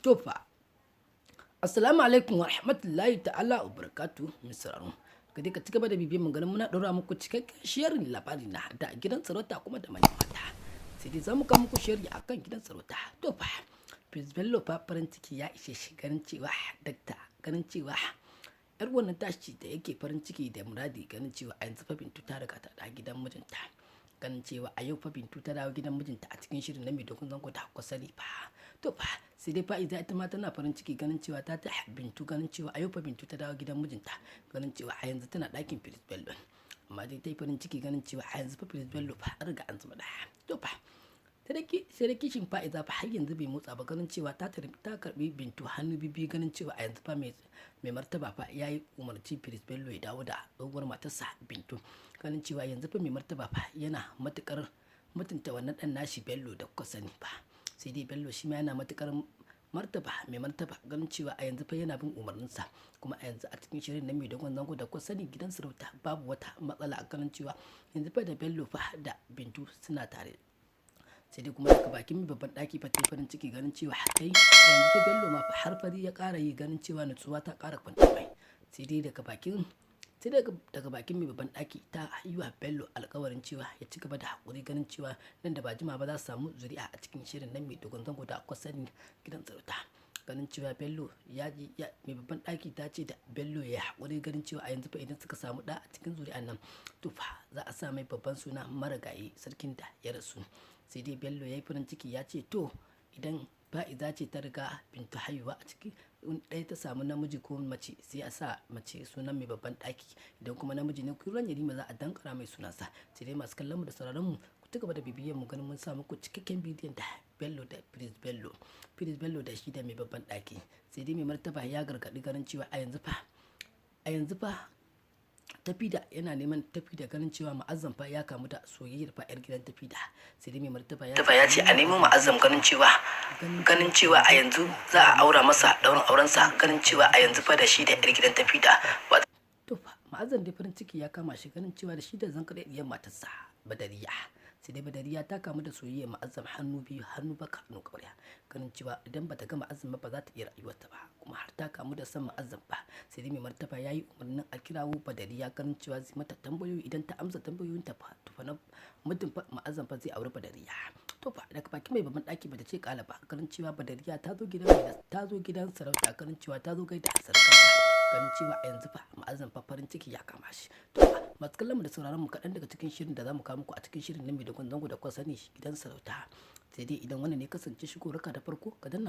To fa, assalamu alaikum wa rahmatullahi ta'ala wa barakatu mai sauraro. Ka dai ka ci gaba da bibiyar maganin muna ɗora muku cikakken shirin labari na da gidan sarauta kuma da manyan mata. Sai dai za mu kawo muku shiri akan gidan sarauta. To fa, Prince Bello fa farin ciki ya ishe shi ganin cewa dakta ganin cewa yar wannan tashi da yake farin ciki da muradi ganin cewa a yanzu fa Bintu ta riga ta da gidan mijinta. Ganin cewa a yau fa Bintu ta dawo gidan mijinta a cikin shirin na mai dogon zango da kuka sani fa. To fa sai dai fa'iza ita ma tana farin ciki ganin cewa ta Bintu ganin cewa a yau fa Bintu ta dawo gidan mijinta ganin cewa a yanzu tana ɗakin Prince Bello. Amma dai ta yi farin ciki ganin cewa a yanzu fa Prince Bello fa an riga an zama ɗaya. To fa sai da kishin fa'iza fa har yanzu bai motsa ba ganin cewa ta karbi Bintu hannu bibi ganin cewa a yanzu fa mai martaba fa ya yi umarci Prince Bello ya dawo da tsohuwar matarsa Bintu ganin cewa yanzu fa mai martaba fa yana matukar mutunta wannan ɗan nashi Bello da kuka sani fa. Sai dai Bello shi ma yana matukar mai martaba ganin cewa a yanzu fa yana bin umarninsa kuma a yanzu a cikin shirin na mai dogon zango da kuka sani gidan sarauta babu wata matsala a ganin cewa yanzu fa da Bello fa da Bintu suna tare. Sai dai kuma daga bakin mai babban ɗaki fa ta farin ciki ganin cewa kai a yanzu fa Bello ma fa har fari ya ƙara yi ganin cewa nutsuwa ta ƙara kwanta mai. Sai dai daga bakin mai babban ɗaki ta yi wa Bello alkawarin cewa ya ci gaba da haƙuri ganin cewa nan da ba jima ba za su samu zuri'a a cikin shirin nan mai dogon zango da aka sani gidan sarauta. Ganin cewa Bello mai babban ɗaki ta ce da Bello ya haƙuri ganin cewa a yanzu fa idan suka samu ɗa a cikin zuri'an nan to fa za a sa mai babban suna marigayi sarkin da ya rasu. Sai dai Bello ya yi farin ciki ya ce to idan fa'iza ce ta riga Bintu haihuwa a ciki ɗaya ta samu namiji ko mace sai a sa mace sunan mai babban ɗaki idan kuma namiji ne kuran yarima za a dankara mai sunansa. Sai dai masu kallon mu da sauraron mu ku ci gaba da bibiyan mu ganin mun sa muku cikakken bidiyon da Bello da Prince Bello da shi da mai babban ɗaki. Sai dai mai martaba ya gargaɗi ganin cewa a yanzu fa tafida yana neman tafida ganin cewa ma'azzam fa ya kamu da soyayyar fa yar gidan tafida. Sai dai mai martaba ya ce a nemi ma'azzam ganin cewa a yanzu za a aura masa daurin aurensa ganin cewa a yanzu fa da shi da yar gidan tafida. To fa ma'azzam dai farin ciki ya kama shi ganin cewa da shi da zankare diyan matarsa Badariya. Sai dai Badariya ta kamu da soyayya ma'azzam hannu biyu hannu baka hannu ƙwarya ganin cewa idan bata ga ma'azzam ba za ta iya rayuwarta ba kuma har ta kamu da san ma'azzam ba. Sai dai mai martaba ya yi umarnin a kirawo Badariya ganin cewa zai mata tambayoyi idan ta amsa tambayoyin ta fa to fa na mutum fa ma'azzam fa zai aure Badariya. To fa daga bakin mai babban ɗaki bata ce kala ba ganin cewa Badariya ta zo gidan sarauta ganin cewa ta zo gaida sarkanta ganin cewa a yanzu fa ma'azzam fa farin ciki ya kama shi. To masu kallon mu da sauraron mu kaɗan daga cikin shirin da zamu kawo muku a cikin shirin nan mai dogon zango da kuka sani gidan sarauta. Sai dai idan wannan ne kasance shigo raka da farko ka danna